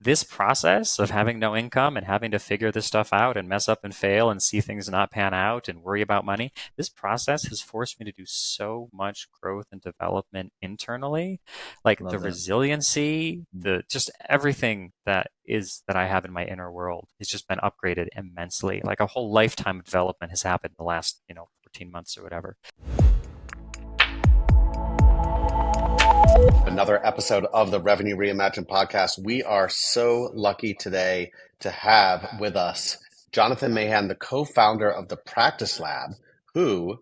this process of having no income and having to figure this stuff out and mess up and fail and see things not pan out and worry about money, this process has forced me to do so much growth and development internally. Like the Love that. resiliency, the just everything that I have in my inner world has just been upgraded immensely. Like a whole lifetime of development has happened in the last, 14 months or whatever. Another episode of the Revenue Reimagined podcast. We are so lucky today to have with us Jonathan Mahan, the co-founder of the Practice Lab, who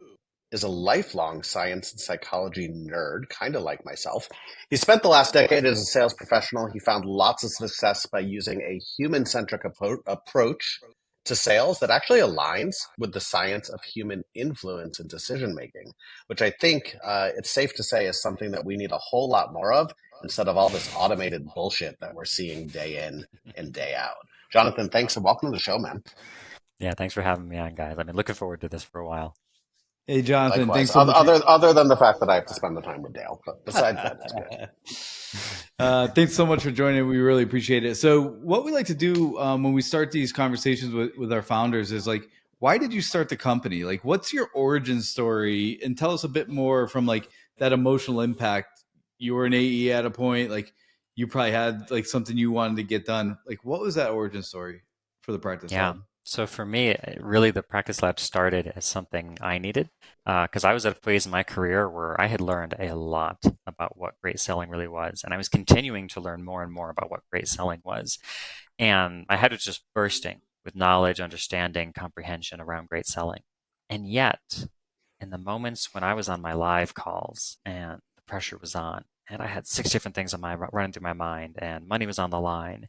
is a lifelong science and psychology nerd, kind of like myself. He spent the last decade as a sales professional. He found lots of success by using a human-centric approach to sales that actually aligns with the science of human influence and decision making, which I think it's safe to say is something that we need a whole lot more of instead of all this automated bullshit that we're seeing day in and day out. Jonathan, thanks and welcome to the show, man. Yeah, thanks for having me on, guys. I've been looking forward to this for a while. Hey, Jonathan, Likewise, thanks so much. other than the fact that I have to spend the time with Dale, but besides that, it's good. Thanks so much for joining. We really appreciate it. So, what we like to do when we start these conversations with our founders is like, why did you start the company? Like, what's your origin story? And tell us a bit more from like that emotional impact. You were an AE at a point, like you probably had like something you wanted to get done. Like, what was that origin story for the Practice Yeah. Lab? So for me, really, the practice lab started as something I needed because I was at a phase in my career where I had learned a lot about what great selling really was, and I was continuing to learn more and more about what great selling was. And my head was just bursting with knowledge, understanding, comprehension around great selling. And yet, in the moments when I was on my live calls and the pressure was on, and I had six different things on my running through my mind, and money was on the line,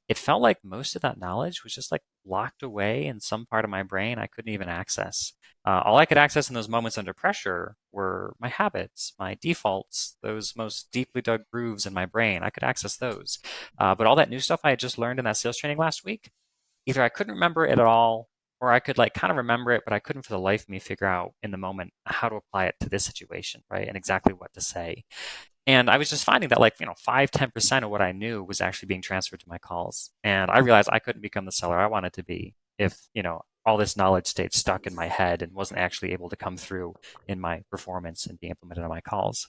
it felt like most of that knowledge was just like locked away in some part of my brain I couldn't even access. All I could access in those moments under pressure were my habits, my defaults, those most deeply dug grooves in my brain. I could access those. But all that new stuff I had just learned in that sales training last week, either I couldn't remember it at all, or I could like kind of remember it, but I couldn't for the life of me figure out in the moment how to apply it to this situation, right? And exactly what to say. And I was just finding that like, 5-10% of what I knew was actually being transferred to my calls. And I realized I couldn't become the seller I wanted to be if, all this knowledge stayed stuck in my head and wasn't actually able to come through in my performance and be implemented on my calls.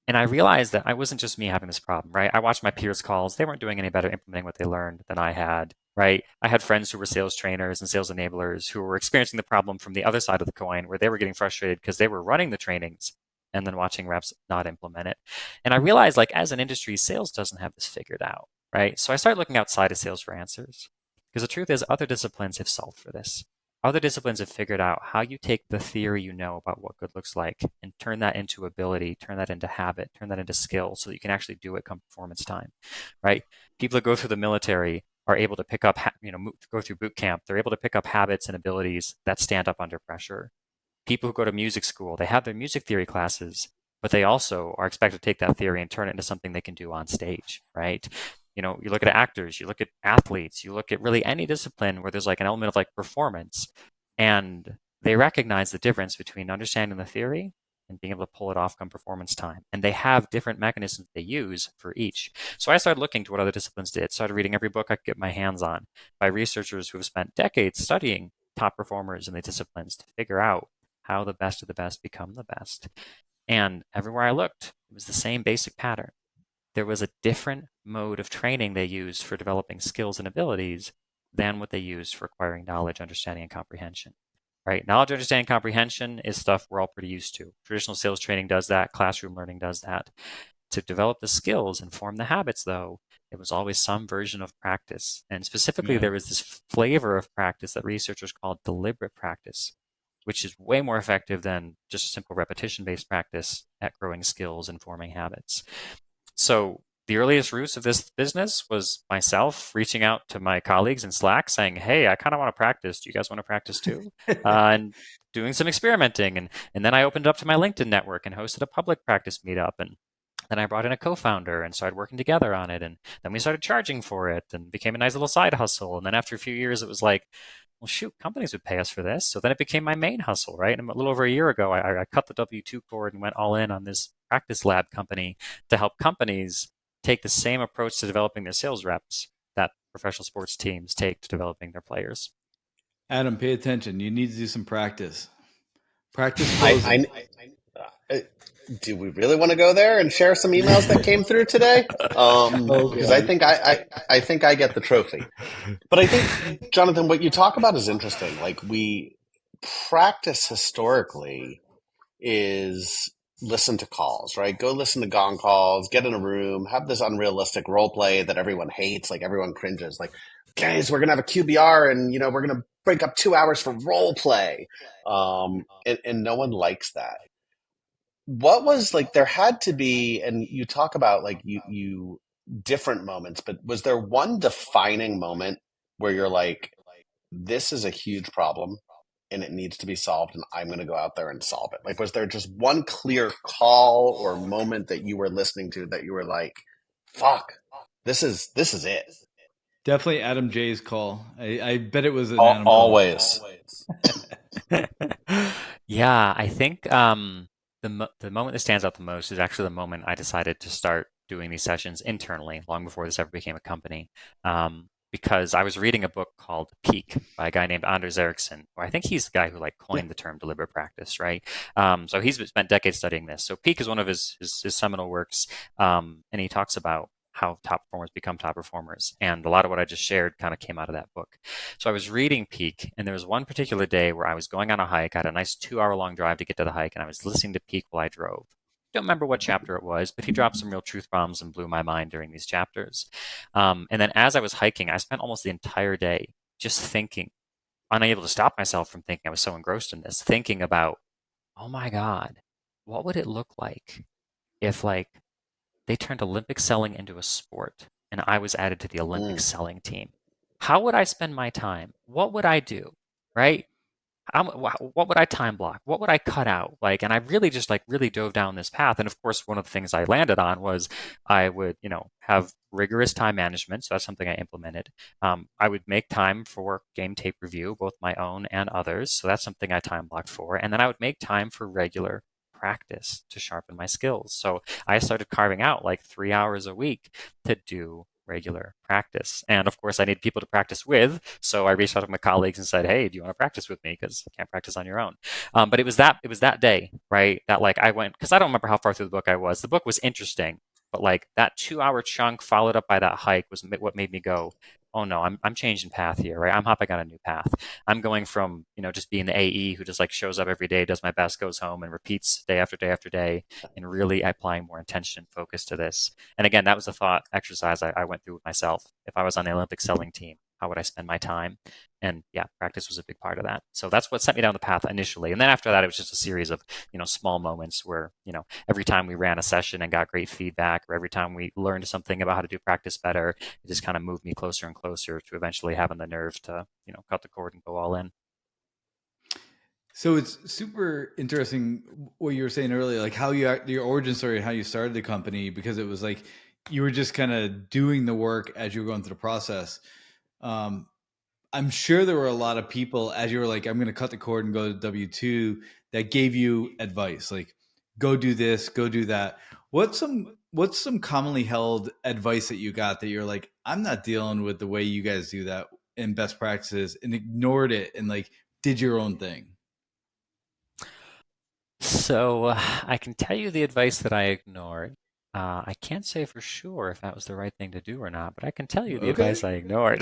And I realized that I wasn't just me having this problem, right? I watched my peers' calls. They weren't doing any better implementing what they learned than I had, right? I had friends who were sales trainers and sales enablers who were experiencing the problem from the other side of the coin where they were getting frustrated because they were running the trainings and then watching reps not implement it. And I realized, like, as an industry, sales doesn't have this figured out, right? So I started looking outside of sales for answers because the truth is, other disciplines have solved for this. Other disciplines have figured out how you take the theory you know about what good looks like and turn that into ability, turn that into habit, turn that into skill so that you can actually do it come performance time, right? People that go through the military are able to pick up, go through boot camp. They're able to pick up habits and abilities that stand up under pressure. People who go to music school, they have their music theory classes, but they also are expected to take that theory and turn it into something they can do on stage, right? You look at actors, you look at athletes, you look at really any discipline where there's like an element of like performance, and they recognize the difference between understanding the theory and being able to pull it off come performance time. And they have different mechanisms they use for each. So I started looking to what other disciplines did, started reading every book I could get my hands on by researchers who have spent decades studying top performers in the disciplines to figure out how the best of the best become the best. And everywhere I looked, it was the same basic pattern. There was a different mode of training they used for developing skills and abilities than what they used for acquiring knowledge, understanding, and comprehension. Right? Knowledge, understanding, comprehension is stuff we're all pretty used to. Traditional sales training does that. Classroom learning does that. To develop the skills and form the habits, though, it was always some version of practice. And specifically, Yeah. there was this flavor of practice that researchers called deliberate practice, which is way more effective than just simple repetition based practice at growing skills and forming habits. So the earliest roots of this business was myself reaching out to my colleagues in Slack saying, hey, I kind of want to practice. Do you guys want to practice too? And doing some experimenting. And then I opened it up to my LinkedIn network and hosted a public practice meetup. And then I brought in a co-founder and started working together on it. And then we started charging for it and became a nice little side hustle. And then after a few years, it was like, well, shoot, companies would pay us for this. So then it became my main hustle, right? And a little over a year ago, I cut the W-2 cord and went all in on this practice lab company to help companies take the same approach to developing their sales reps that professional sports teams take to developing their players. Adam, pay attention. You need to do some practice. Practice I, closing. I do we really want to go there and share some emails that came through today? Oh Because I God. think I think I get the trophy. But I think, Jonathan, what you talk about is interesting. Like we practice historically is listen to calls, right? Go listen to gong calls, get in a room, have this unrealistic role play that everyone hates, like everyone cringes. Like, guys, we're gonna have a QBR and we're gonna break up 2 hours for role play. And no one likes that. What was like there had to be, and you talk about like you different moments, but was there one defining moment where you're like, this is a huge problem and it needs to be solved and I'm going to go out there and solve it? Like, was there just one clear call or moment that you were listening to that you were like, fuck, this is it? Definitely Adam J's call. I bet it was an Adam call. Always. Yeah, I think the moment that stands out the most is actually the moment I decided to start doing these sessions internally, long before this ever became a company. Because I was reading a book called Peak by a guy named Anders Ericsson, or I think he's the guy who like Yeah. coined the term deliberate practice, right? So he's spent decades studying this. So Peak is one of his seminal works, and he talks about how top performers become top performers. And a lot of what I just shared kind of came out of that book. So I was reading Peak, and there was one particular day where I was going on a hike. I had a nice 2 hour long drive to get to the hike, and I was listening to Peak while I drove. Don't remember what chapter it was, but he dropped some real truth bombs and blew my mind during these chapters. And then as I was hiking, I spent almost the entire day just thinking, unable to stop myself from thinking. I was so engrossed in this, thinking about, oh my God, what would it look like if like they turned Olympic selling into a sport and I was added to the Olympic Mm. selling team? How would I spend my time? What would I do? Right? What would I time block? What would I cut out? Like, and I really just like really dove down this path. And of course, one of the things I landed on was I would, have rigorous time management. So that's something I implemented. I would make time for game tape review, both my own and others. So that's something I time blocked for. And then I would make time for regular practice to sharpen my skills. So I started carving out like 3 hours a week to do regular practice. And of course, I need people to practice with. So I reached out to my colleagues and said, "Hey, do you want to practice with me? Because you can't practice on your own." But it was that day, right? That like I went, because I don't remember how far through the book I was. The book was interesting, but like that 2 hour chunk followed up by that hike was what made me go, "Oh no, I'm changing path here, right? I'm hopping on a new path. I'm going from just being the AE who just like shows up every day, does my best, goes home, and repeats day after day after day, and really applying more intention and focus to this." And again, that was a thought exercise I went through with myself. If I was on the Olympic selling team, how would I spend my time? And yeah, practice was a big part of that. So that's what set me down the path initially. And then after that, it was just a series of, small moments where, every time we ran a session and got great feedback, or every time we learned something about how to do practice better, it just kind of moved me closer and closer to eventually having the nerve to, cut the cord and go all in. So it's super interesting what you were saying earlier, like how your origin story, how you started the company, because it was like you were just kind of doing the work as you were going through the process. Um, I'm sure there were a lot of people as you were like, I'm going to cut the cord and go to W-2 that gave you advice, like go do this, go do that. What's some commonly held advice that you got that you're like, I'm not dealing with the way you guys do that in best practices, and ignored it and like did your own thing? So I can tell you the advice that I ignored. I can't say for sure if that was the right thing to do or not, but I can tell you the Okay. advice I ignored.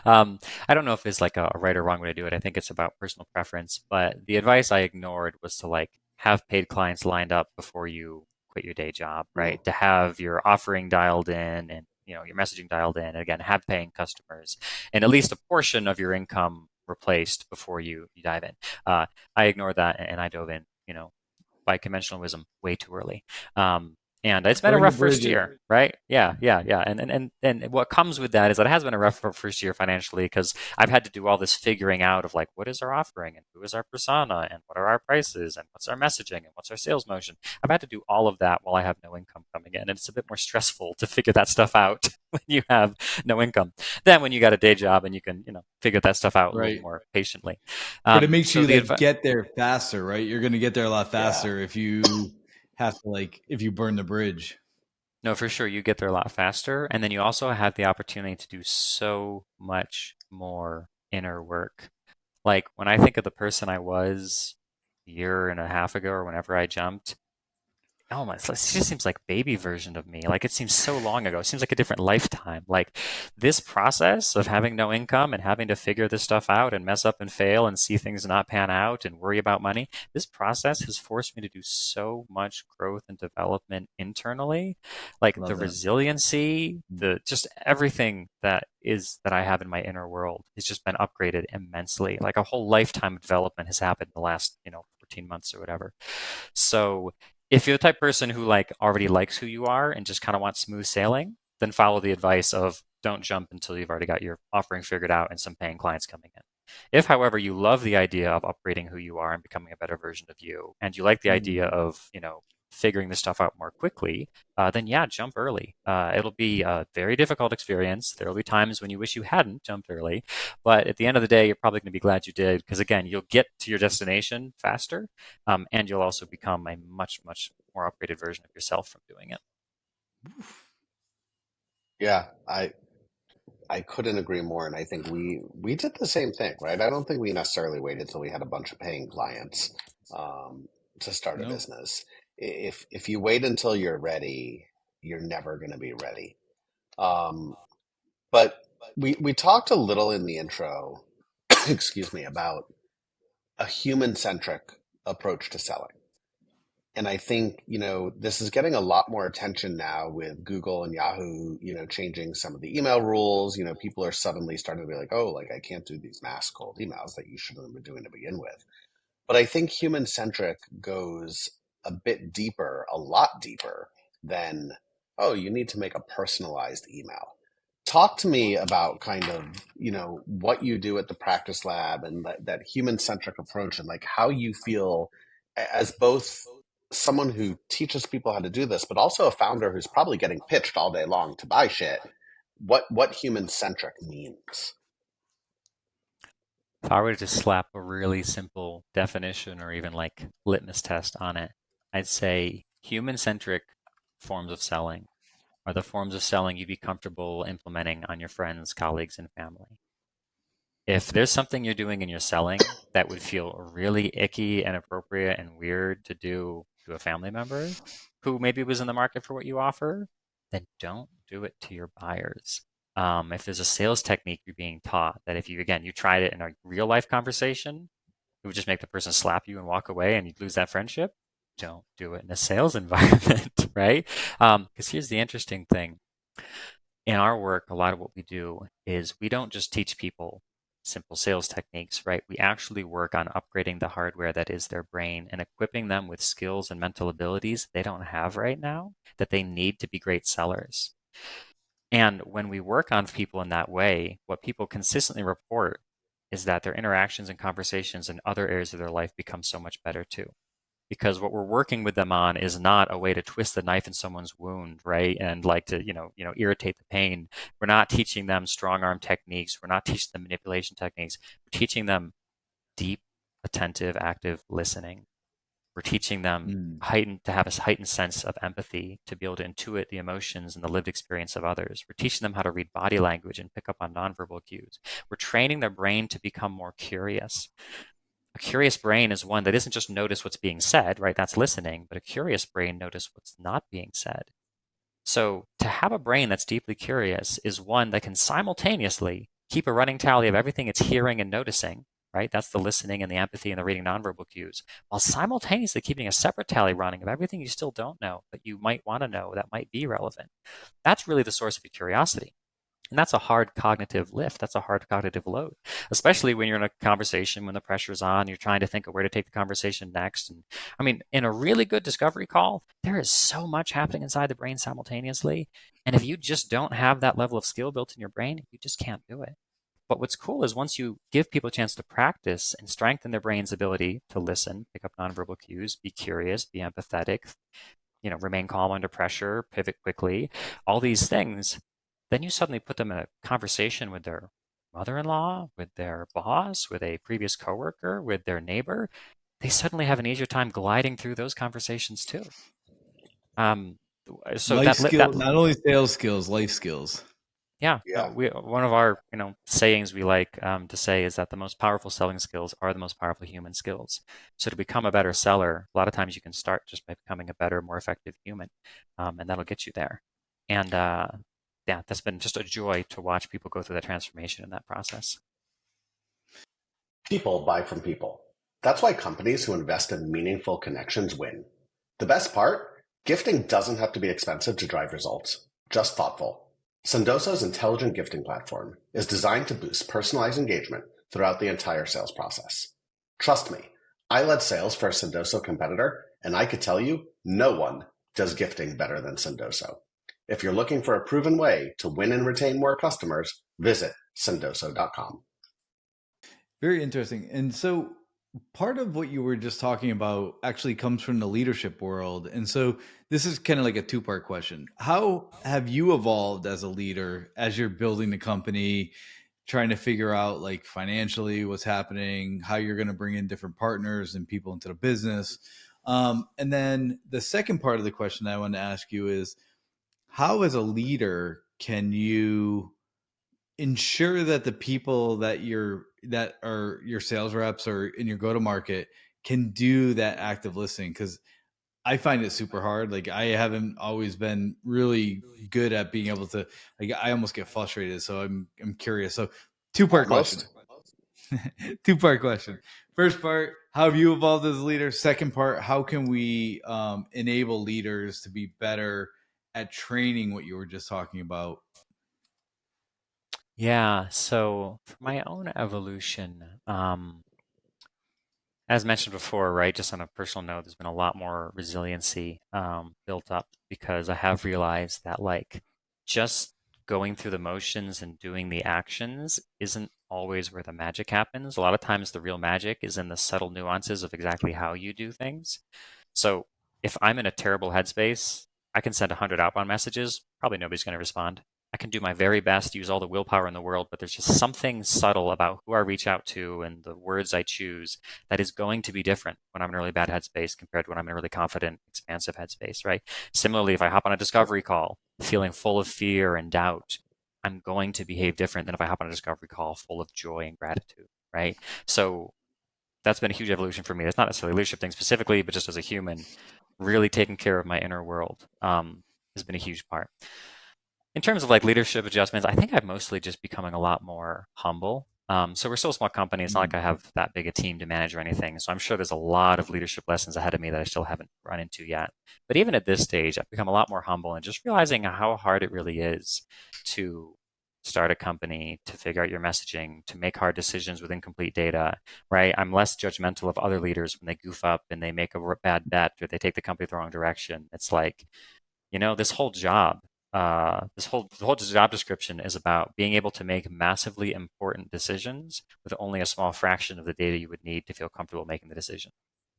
I don't know if it's like a right or wrong way to do it. I think it's about personal preference, but the advice I ignored was to like have paid clients lined up before you quit your day job, right? To have your offering dialed in and your messaging dialed in, and again, have paying customers and at least a portion of your income replaced before you dive in. I ignored that and I dove in, by conventional wisdom way too early. And it's been a Burn the rough first bridges. year, right? Yeah, yeah, yeah. And what comes with that is that it has been a rough first year financially because I've had to do all this figuring out of like what is our offering and who is our persona and what are our prices and what's our messaging and what's our sales motion. I've had to do all of that while I have no income coming in, and it's a bit more stressful to figure that stuff out when you have no income than when you got a day job and you can figure that stuff out a little Right. more patiently. But it makes So you the like advice. get there faster, right? You're going to get there a lot Yeah. faster if you have to, like, if you burn the bridge. No, for sure, you get there a lot faster, and then you also have the opportunity to do so much more inner work. Like when I think of the person I was a year and a half ago or whenever I jumped, oh my, it just seems like baby version of me. Like it seems so long ago. It seems like a different lifetime. Like this process of having no income and having to figure this stuff out and mess up and fail and see things not pan out and worry about money. This process has forced me to do so much growth and development internally. Like the Love that. resiliency, the just everything that I have in my inner world has just been upgraded immensely. Like a whole lifetime of development has happened in the last, 14 months or whatever. So if you're the type of person who like already likes who you are and just kind of wants smooth sailing, then follow the advice of don't jump until you've already got your offering figured out and some paying clients coming in. If, however, you love the idea of upgrading who you are and becoming a better version of you, and you like the idea Mm. of, figuring this stuff out more quickly, then yeah, jump early. It'll be a very difficult experience. There will be times when you wish you hadn't jumped early, but at the end of the day, you're probably going to be glad you did because, again, you'll get to your destination faster, and you'll also become a much, much more upgraded version of yourself from doing it. Yeah, I couldn't agree more, and I think we did the same thing, right? I don't think we necessarily waited till we had a bunch of paying clients um, to start a No. business. If you wait until you're ready, you're never going to be ready. Um, but we talked a little in the intro, excuse me, about a human-centric approach to selling. And I think, this is getting a lot more attention now with Google and Yahoo, changing some of the email rules. People are suddenly starting to be like, oh, like I can't do these mass cold emails that you shouldn't have been doing to begin with. But I think human centric goes a bit deeper, a lot deeper than, oh, you need to make a personalized email. Talk to me about kind of, what you do at the practice lab and that human centric approach and like how you feel as both someone who teaches people how to do this, but also a founder who's probably getting pitched all day long to buy shit. What human centric means. If I were to just slap a really simple definition or even like litmus test on it, I'd say human centric forms of selling are the forms of selling you'd be comfortable implementing on your friends, colleagues, and family. If there's something you're doing in your selling that would feel really icky and appropriate and weird to do to a family member who maybe was in the market for what you offer, then don't do it to your buyers. If there's a sales technique you're being taught that if you, again, you tried it in a real life conversation, it would just make the person slap you and walk away and you'd lose that friendship. Don't do it in a sales environment, right? Because here's the interesting thing in our work, a lot of what we do is we don't just teach people simple sales techniques, right? We actually work on upgrading the hardware that is their brain and equipping them with skills and mental abilities they don't have right now that they need to be great sellers. And when we work on people in that way, what people consistently report is that their interactions and conversations in other areas of their life become so much better too, because what we're working with them on is not a way to twist the knife in someone's wound, right? And like to, irritate the pain. We're not teaching them strong arm techniques. We're not teaching them manipulation techniques. We're teaching them deep, attentive, active listening. We're teaching them Mm. to have a heightened sense of empathy, to be able to intuit the emotions and the lived experience of others. We're teaching them how to read body language and pick up on nonverbal cues. We're training their brain to become more curious. A curious brain is one that isn't just notice what's being said, right? That's listening, but a curious brain notice what's not being said. So to have a brain that's deeply curious is one that can simultaneously keep a running tally of everything it's hearing and noticing, right? That's the listening and the empathy and the reading nonverbal cues, while simultaneously keeping a separate tally running of everything you still don't know, but you might want to know that might be relevant. That's really the source of your curiosity. And that's a hard cognitive lift. That's a hard cognitive load, especially when you're in a conversation when the pressure's on, you're trying to think of where to take the conversation next. And I mean, in a really good discovery call, there is so much happening inside the brain simultaneously. And if you just don't have that level of skill built in your brain, you just can't do it. But what's cool is once you give people a chance to practice and strengthen their brain's ability to listen, pick up nonverbal cues, be curious, be empathetic, remain calm under pressure, pivot quickly, all these things, then you suddenly put them in a conversation with their mother-in-law, with their boss, with a previous coworker, with their neighbor. They suddenly have an easier time gliding through those conversations too. Um, So Life that skill, not only sales skills, life skills. yeah, Yeah. we one of our sayings we like to say is that the most powerful selling skills are the most powerful human skills. So to become a better seller, a lot of times you can start just by becoming a better, more effective human, and that'll get you there. And yeah, that's been just a joy to watch people go through that transformation in that process. People buy from people. That's why companies who invest in meaningful connections win. The best part? Gifting doesn't have to be expensive to drive results, just thoughtful. Sendoso's intelligent gifting platform is designed to boost personalized engagement throughout the entire sales process. Trust me, I led sales for a Sendoso competitor, and I could tell you no one does gifting better than Sendoso. If you're looking for a proven way to win and retain more customers, visit sendoso.com. Very interesting. And so part of what you were just talking about actually comes from the leadership world. And so this is kind of like a two-part question. How have you evolved as a leader as you're building the company, trying to figure out like financially what's happening, how you're going to bring in different partners and people into the business? And then the second part of the question I want to ask you is how as a leader can you ensure that the people that are your sales reps or in your go to market can do that active listening, because I find it super hard. Like I haven't always been really good at being able to, like I almost get frustrated. So I'm curious. So two-part question. Almost. Two-part question. First part, how have you evolved as a leader? Second part, how can we enable leaders to be better at training what you were just talking about? Yeah, so for my own evolution, as mentioned before, right, just on a personal note, there's been a lot more resiliency built up because I have realized that like just going through the motions and doing the actions isn't always where the magic happens. A lot of times the real magic is in the subtle nuances of exactly how you do things. So if I'm in a terrible headspace, I can send 100 outbound messages, probably nobody's going to respond. I can do my very best, use all the willpower in the world, but there's just something subtle about who I reach out to and the words I choose that is going to be different when I'm in a really bad headspace compared to when I'm in a really confident, expansive headspace, right? Similarly, if I hop on a discovery call feeling full of fear and doubt, I'm going to behave different than if I hop on a discovery call full of joy and gratitude, right? So that's been a huge evolution for me. It's not necessarily a leadership thing specifically, but just as a human, really taking care of my inner world has been a huge part. In terms of like leadership adjustments, I think I'm mostly just becoming a lot more humble. So we're still a small company. It's not like I have that big a team to manage or anything. So I'm sure there's a lot of leadership lessons ahead of me that I still haven't run into yet. But even at this stage, I've become a lot more humble and just realizing how hard it really is to start a company, to figure out your messaging, to make hard decisions with incomplete data, right? I'm less judgmental of other leaders when they goof up and they make a bad bet or they take the company the wrong direction. It's like, this whole job, the whole job description is about being able to make massively important decisions with only a small fraction of the data you would need to feel comfortable making the decision.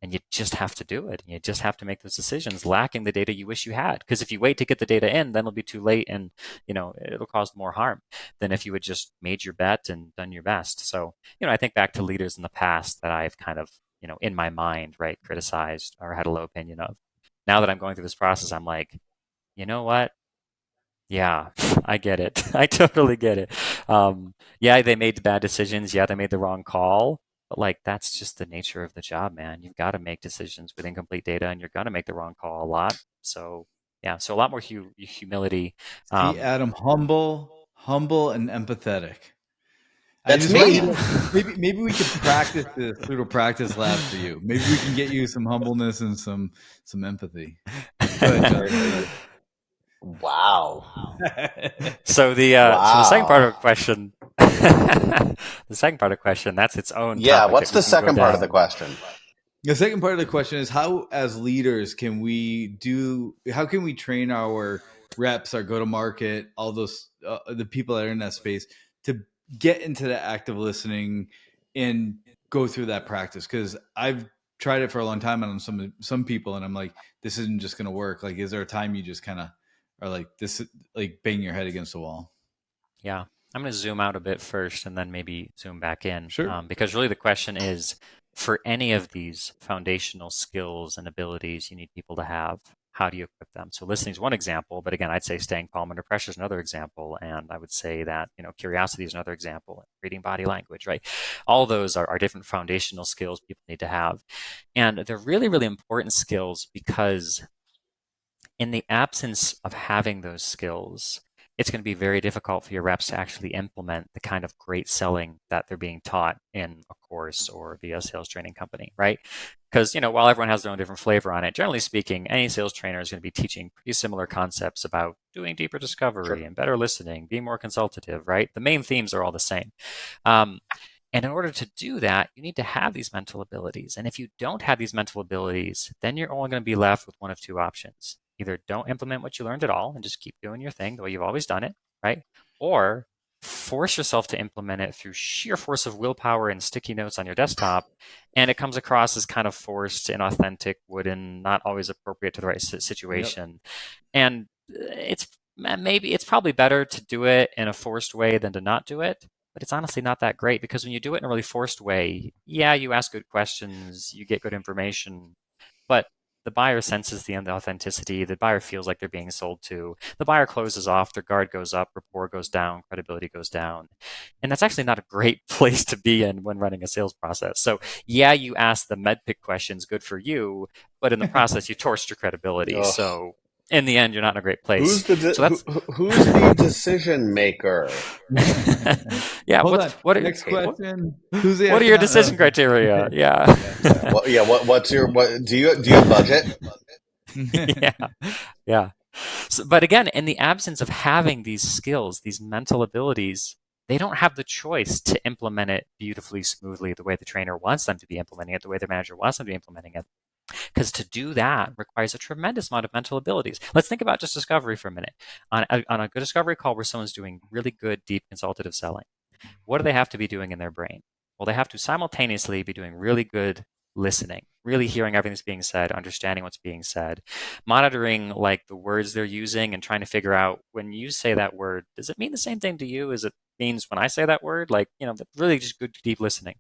And you just have to do it. You just have to make those decisions, lacking the data you wish you had. Because if you wait to get the data in, then it'll be too late, and it'll cause more harm than if you had just made your bet and done your best. So, I think back to leaders in the past that I've kind of, in my mind, right, criticized or had a low opinion of. Now that I'm going through this process, I'm like, you know what? Yeah, I get it. I totally get it. Yeah, they made bad decisions. Yeah, they made the wrong call. But like, that's just the nature of the job, man. You've got to make decisions with incomplete data, and you're going to make the wrong call a lot. So yeah, so a lot more humility. See, Um, Adam, humble and empathetic. I That's just want you me. to maybe we could practice this through the practice lab for you. Maybe we can get you some humbleness and some empathy. Go ahead, Jonathan. Seriously. Wow. so the second part of Wow. the question, the second part of the question, that's its own Yeah. topic What's that we the can go second part of the down. question? The second part of the question is how, as leaders, how can we train our reps, our go to market, all those the people that are in that space to get into the active listening and go through that practice? Because I've tried it for a long time on some people, and I'm like, this isn't just going to work. Like, is there a time you just kind of are like this, like banging your head against the wall? Yeah, I'm going to zoom out a bit first and then maybe zoom back in, Sure. because really the question is for any of these foundational skills and abilities you need people to have. how do you equip them? So listening is one example, but again, I'd say staying calm under pressure is another example, and I would say that curiosity is another example. Reading body language, right? All those are different foundational skills people need to have, and they're really, really important skills because in the absence of having those skills, it's going to be very difficult for your reps to actually implement the kind of great selling that they're being taught in a course or via a sales training company, right? Because, while everyone has their own different flavor on it, generally speaking, any sales trainer is going to be teaching pretty similar concepts about doing deeper discovery Sure. and better listening, being more consultative, right? The main themes are all the same. Um, and in order to do that, you need to have these mental abilities. And if you don't have these mental abilities, then you're only going to be left with one of two options. Either don't implement what you learned at all and just keep doing your thing the way you've always done it, right? Or force yourself to implement it through sheer force of willpower and sticky notes on your desktop. And it comes across as kind of forced, inauthentic, wooden, not always appropriate to the right Yep. situation. And it's probably better to do it in a forced way than to not do it. But it's honestly not that great because when you do it in a really forced way, yeah, you ask good questions, you get good information, but the buyer senses the authenticity. The buyer feels like they're being sold to. The buyer closes off, their guard goes up, rapport goes down, credibility goes down. And that's actually not a great place to be in when running a sales process. So, yeah, you ask the med pick questions, good for you, but in the process, you torched your credibility. Ugh. So, in the end, you're not in a great place. Who's the So that's who's the decision maker? yeah. Hold on. What are Next question. Who's the what are your economic? decision criteria? Yeah. Yeah. Well, yeah. What's your what? Do you have budget? Yeah. Yeah. So, but again, in the absence of having these skills, these mental abilities, they don't have the choice to implement it beautifully, smoothly, the way the trainer wants them to be implementing it, the way the manager wants them to be implementing it. Because to do that requires a tremendous amount of mental abilities. Let's think about just discovery for a minute. On a good discovery call where someone's doing really good, deep consultative selling, what do they have to be doing in their brain? Well, they have to simultaneously be doing really good listening, really hearing everything that's being said, understanding what's being said, monitoring like the words they're using and trying to figure out when you say that word, does it mean the same thing to you as it means when I say that word? Like, really just good deep listening.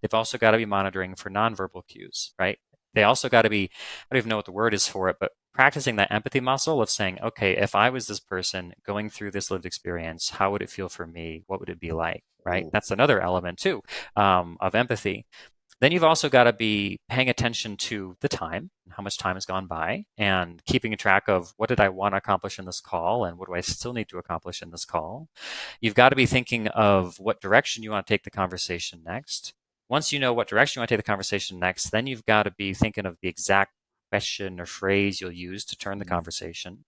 They've also got to be monitoring for nonverbal cues, right? They also got to be, I don't even know what the word is for it, but practicing that empathy muscle of saying, okay, if I was this person going through this lived experience, how would it feel for me? What would it be like? Right? Mm. That's another element too of empathy. Then you've also got to be paying attention to the time, how much time has gone by, and keeping a track of what did I want to accomplish in this call and what do I still need to accomplish in this call. You've got to be thinking of what direction you want to take the conversation next. Once you know what direction you want to take the conversation next, then you've got to be thinking of the exact question or phrase you'll use to turn the conversation.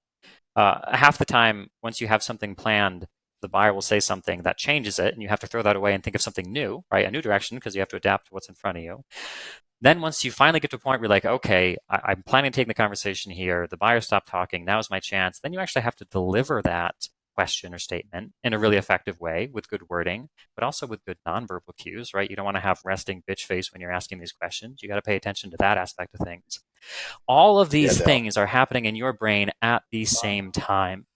Half the time, once you have something planned, the buyer will say something that changes it, and you have to throw that away and think of something new, right? A new direction, because you have to adapt to what's in front of you. Then once you finally get to a point where you're like, okay, I'm planning to take the conversation here. The buyer stopped talking. Now is my chance. Then you actually have to deliver that question or statement in a really effective way with good wording, but also with good nonverbal cues, right? You don't want to have resting bitch face when you're asking these questions. You got to pay attention to that aspect of things. All of Yeah, these Dale. things are happening in your brain at the same time.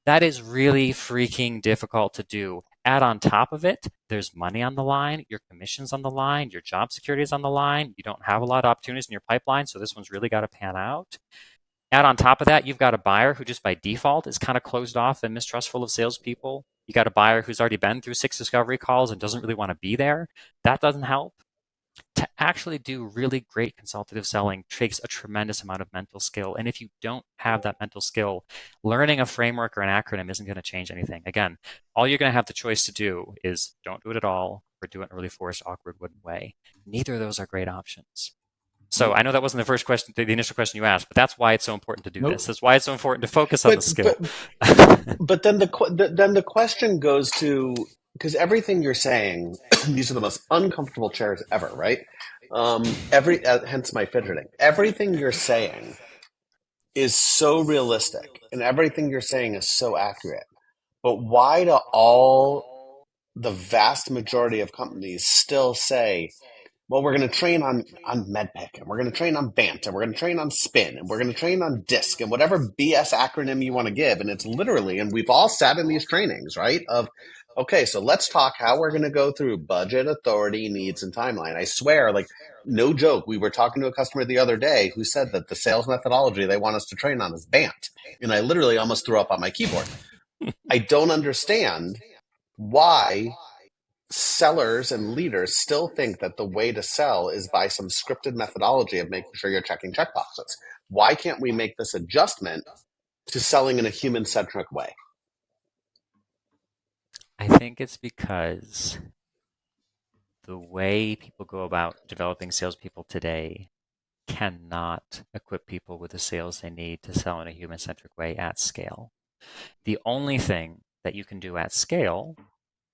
That is really freaking difficult to do. Add on top of it, there's money on the line, your commission's on the line, your job security is on the line. You don't have a lot of opportunities in your pipeline, so this one's really got to pan out. Add on top of that, you've got a buyer who just by default is kind of closed off and mistrustful of salespeople. You got a buyer who's already been through 6 discovery calls and doesn't really want to be there. That doesn't help. To actually do really great consultative selling takes a tremendous amount of mental skill. And if you don't have that mental skill, learning a framework or an acronym isn't going to change anything. Again, all you're going to have the choice to do is don't do it at all or do it in a really forced, awkward, wooden way. Neither of those are great options. So Nope. I know that wasn't the first question, the initial question you asked, but that's why it's so important to do this. Nope. That's why it's so important to focus on the But skill. but but then the question goes to, because everything you're saying, these are the most uncomfortable chairs ever, right? Every hence my fidgeting. Everything you're saying is so realistic, and everything you're saying is so accurate. But why do all the vast majority of companies still say well, we're going to train on medpic, and we're going to train on bant, and we're going to train on spin, and we're going to train on disc, and whatever BS acronym you want to give. And it's literally, and we've all sat in these trainings, right? Of, okay, so let's talk how we're going to go through budget, authority, needs, and timeline. I swear, like, no joke, we were talking to a customer the other day who said that the sales methodology they want us to train on is bant. And I literally almost threw up on my keyboard. I don't understand why sellers and leaders still think that the way to sell is by some scripted methodology of making sure you're checking checkboxes. Why can't we make this adjustment to selling in a human-centric way? I think it's because the way people go about developing salespeople today cannot equip people with the sales they need to sell in a human-centric way at scale. The only thing that you can do at scale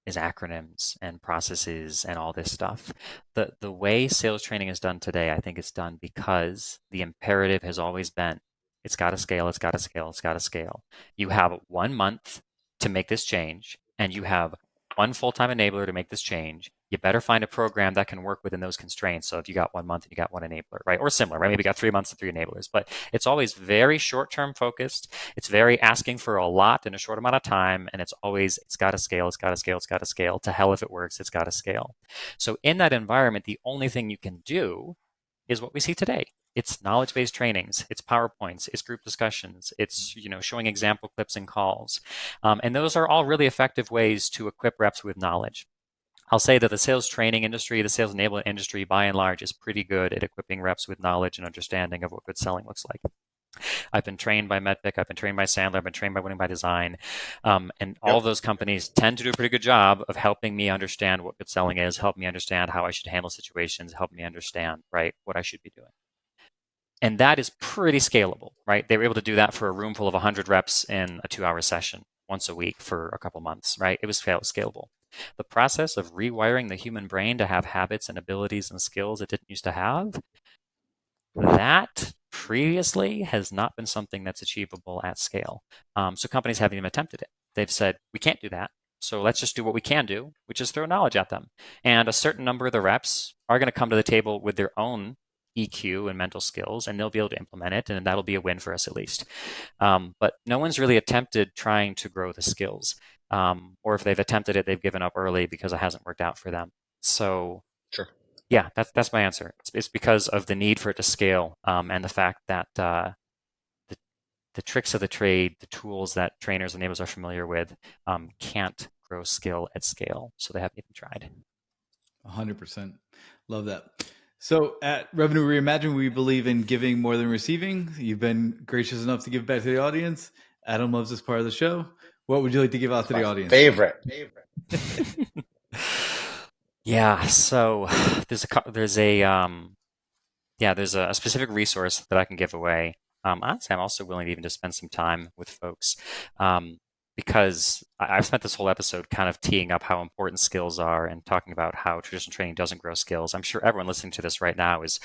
is acronyms and processes and all this stuff. The way sales training is done today, I think it's done because the imperative has always been it's got to scale, it's got to scale, it's got to scale. You have 1 month to make this change, and you have one full-time enabler to make this change. You better find a program that can work within those constraints. So if you got 1 month and you got one enabler, right? Or similar, right? Maybe you got 3 months and three enablers, but it's always very short-term focused. It's very asking for a lot in a short amount of time. And it's always, it's got to scale, it's got to scale, it's got to scale. To hell if it works, it's got to scale. So in that environment, the only thing you can do is what we see today. It's knowledge-based trainings, it's PowerPoints, it's group discussions, it's showing example clips and calls. And those are all really effective ways to equip reps with knowledge. I'll say that the sales training industry, the sales enablement industry, by and large, is pretty good at equipping reps with knowledge and understanding of what good selling looks like. I've been trained by MedPick, I've been trained by Sandler, I've been trained by Winning by Design, and all Yep. of those companies tend to do a pretty good job of helping me understand what good selling is, help me understand how I should handle situations, help me understand, right, what I should be doing. And that is pretty scalable, right? They were able to do that for a room full of 100 reps in a 2-hour session once a week for a couple months, right? It was scalable. The process of rewiring the human brain to have habits and abilities and skills it didn't used to have, that previously has not been something that's achievable at scale. So companies haven't even attempted it. They've said, we can't do that. So let's just do what we can do, which is throw knowledge at them. And a certain number of the reps are going to come to the table with their own EQ and mental skills, and they'll be able to implement it, and that'll be a win for us at least. But no one's really attempted trying to grow the skills. Or if they've attempted it, they've given up early because it hasn't worked out for them. So Sure. yeah, that's my answer. It's because of the need for it to scale, and the fact that the tricks of the trade, the tools that trainers and enablers are familiar with, can't grow skill at scale. So they haven't even tried. 100%. Love that. So at Revenue Reimagined, we believe in giving more than receiving. You've been gracious enough to give back to the audience. Adam loves this part of the show. What would you like to give out to My the audience? favorite. Yeah, so there's a specific resource that I can give away. Honestly, I'm also willing to even just spend some time with folks, because I've spent this whole episode kind of teeing up how important skills are and talking about how traditional training doesn't grow skills. I'm sure everyone listening to this right now is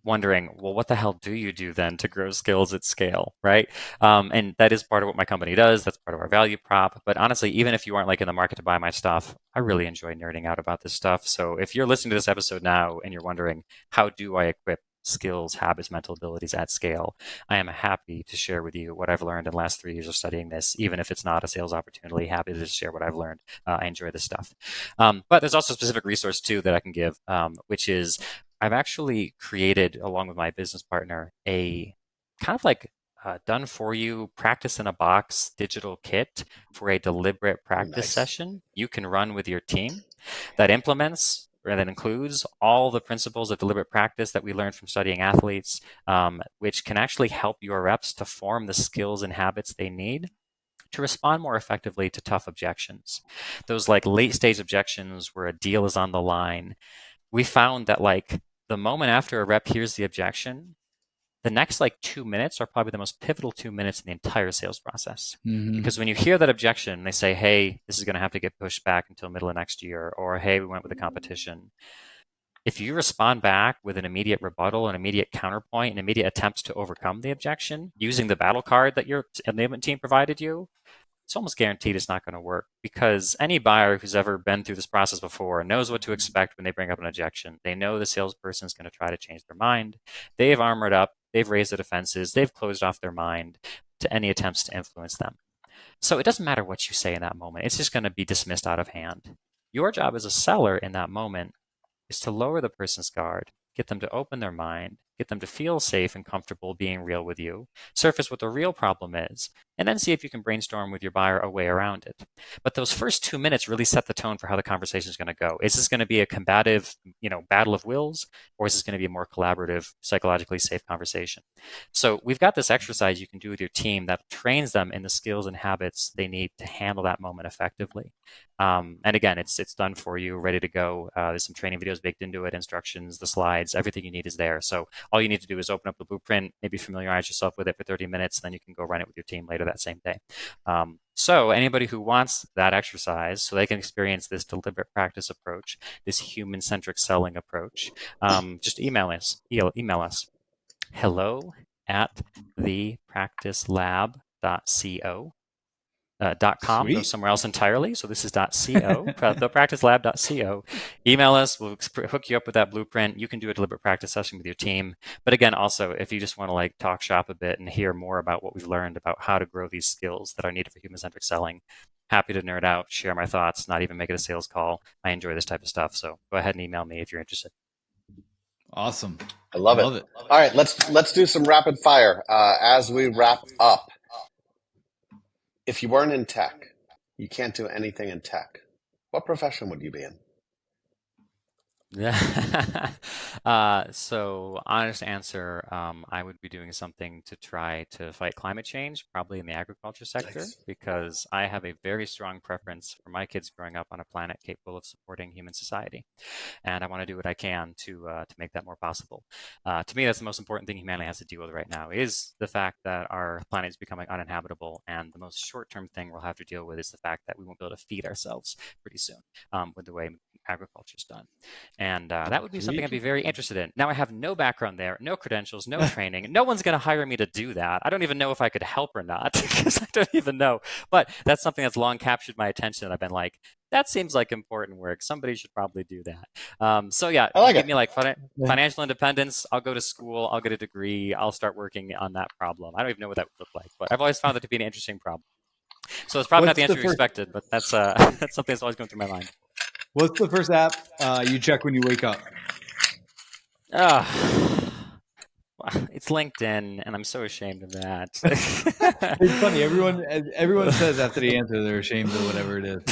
wondering, well, what the hell do you do then to grow skills at scale, right? And that is part of what my company does. That's part of our value prop. But honestly, even if you aren't like in the market to buy my stuff, I really enjoy nerding out about this stuff. So if you're listening to this episode now and you're wondering, how do I equip skills, habits, mental abilities at scale, I am happy to share with you what I've learned in the last 3 years of studying this, even if it's not a sales opportunity. Happy to share what I've learned. I enjoy this stuff. But there's also a specific resource too that I can give, which is I've actually created, along with my business partner, a kind of like done for you practice in a box digital kit for a deliberate Oh, practice nice. session you can run with your team that implements or that includes all the principles of deliberate practice that we learned from studying athletes, which can actually help your reps to form the skills and habits they need to respond more effectively to tough objections. Those like late stage objections where a deal is on the line, we found that like the moment after a rep hears the objection, the next like 2 minutes are probably the most pivotal 2 minutes in the entire sales process. Mm-hmm. Because when you hear that objection, they say, hey, this is going to have to get pushed back until middle of next year, or hey, we went with the competition. If you respond back with an immediate rebuttal, an immediate counterpoint, an immediate attempt to overcome the objection using the battle card that your enablement team provided you, it's almost guaranteed it's not going to work, because any buyer who's ever been through this process before knows what to expect when they bring up an objection. They know the salesperson is going to try to change their mind. They've armored up, they've raised the defenses, they've closed off their mind to any attempts to influence them. So it doesn't matter what you say in that moment, it's just going to be dismissed out of hand. Your job as a seller in that moment is to lower the person's guard, get them to open their mind, get them to feel safe and comfortable being real with you, surface what the real problem is, and then see if you can brainstorm with your buyer a way around it. But those first 2 minutes really set the tone for how the conversation is going to go. Is this going to be a combative, battle of wills, or is this going to be a more collaborative, psychologically safe conversation? So we've got this exercise you can do with your team that trains them in the skills and habits they need to handle that moment effectively. And again, it's done for you, ready to go. There's some training videos baked into it, instructions, the slides, everything you need is there. So all you need to do is open up the blueprint, maybe familiarize yourself with it for 30 minutes, then you can go run it with your team later that same day. So anybody who wants that exercise so they can experience this deliberate practice approach, this human-centric selling approach, just email us. Email us. Hello at thepracticelab.co. .com goes Sweet. somewhere else entirely. So this is .co, thepracticelab.co. Email us. We'll hook you up with that blueprint. You can do a deliberate practice session with your team. But again, also, if you just want to like talk shop a bit and hear more about what we've learned about how to grow these skills that are needed for human-centric selling, happy to nerd out, share my thoughts, not even make it a sales call. I enjoy this type of stuff. So go ahead and email me if you're interested. Awesome. I love it. All right, let's do some rapid fire as we wrap up. If you weren't in tech, you can't do anything in tech, what profession would you be in? So honest answer, I would be doing something to try to fight climate change, probably in the agriculture sector, Nice. because I have a very strong preference for my kids growing up on a planet capable of supporting human society, and I want to do what I can to make that more possible. To me, that's the most important thing humanity has to deal with right now, is the fact that our planet is becoming uninhabitable, and the most short-term thing we'll have to deal with is the fact that we won't be able to feed ourselves pretty soon with the way agriculture is done. And that would be something I'd be very interested in. Now, I have no background there, no credentials, no training. No one's going to hire me to do that. I don't even know if I could help or not, because I don't even know. But that's something that's long captured my attention. I've been like, that seems like important work. Somebody should probably do that. So yeah, I like give it. me like financial independence. I'll go to school. I'll get a degree. I'll start working on that problem. I don't even know what that would look like, but I've always found it to be an interesting problem. So it's probably not the answer you expected, but that's that's something that's always going through my mind. What's the first app you check when you wake up? It's LinkedIn, and I'm so ashamed of that. It's funny. Everyone says after the answer they're ashamed of whatever it is.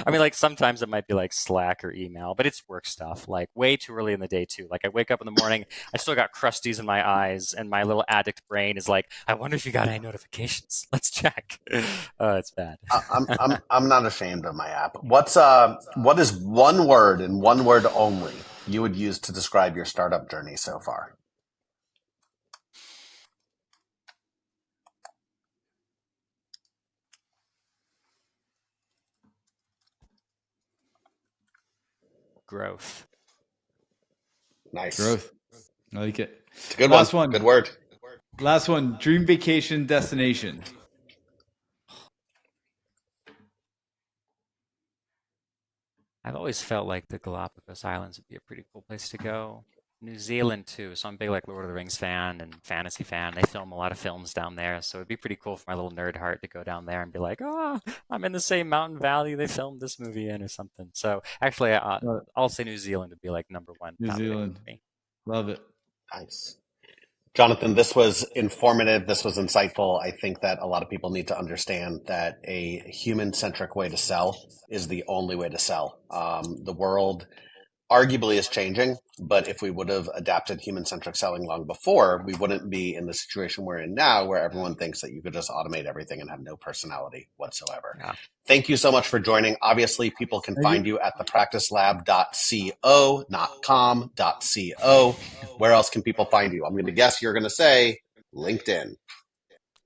I mean, like sometimes it might be like Slack or email, but it's work stuff. Like way too early in the day too. Like I wake up in the morning, I still got crusties in my eyes, and my little addict brain is like, I wonder if you got any notifications. Let's check. It's bad. I'm not ashamed of my app. What is one word and one word only you would use to describe your startup journey so far? Growth. Nice. Growth. I like it. It's a good Last one. one. Good word. Last one. Dream vacation destination. I've always felt like the Galapagos Islands would be a pretty cool place to go. New Zealand too. So I'm a big like Lord of the Rings fan and fantasy fan. They film a lot of films down there, so it'd be pretty cool for my little nerd heart to go down there and be like, "Oh, I'm in the same mountain valley they filmed this movie in," or something. So actually, I'll say New Zealand would be like number one New top pick Zealand. for me. Love it. Nice. Jonathan, this was informative. This was insightful. I think that a lot of people need to understand that a human-centric way to sell is the only way to sell. The world arguably is changing, but if we would have adapted human-centric selling long before, we wouldn't be in the situation we're in now where everyone thinks that you could just automate everything and have no personality whatsoever. Yeah. Thank you so much for joining. Obviously, people can find you at thepracticelab.co, not com.co. Where else can people find you? I'm going to guess you're going to say LinkedIn.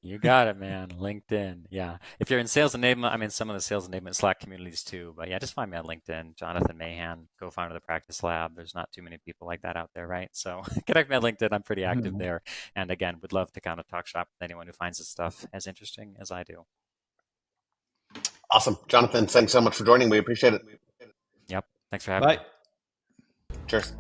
You got it, man. LinkedIn. Yeah. If you're in sales enablement, I'm in some of the sales enablement Slack communities too. But yeah, just find me on LinkedIn. Jonathan Mahan, co-founder of the Practice Lab. There's not too many people like that out there, right? So connect me on LinkedIn. I'm pretty active there. And again, would love to kind of talk shop with anyone who finds this stuff as interesting as I do. Awesome. Jonathan, thanks so much for joining. We appreciate it. Yep. Thanks for having me. Bye. Cheers.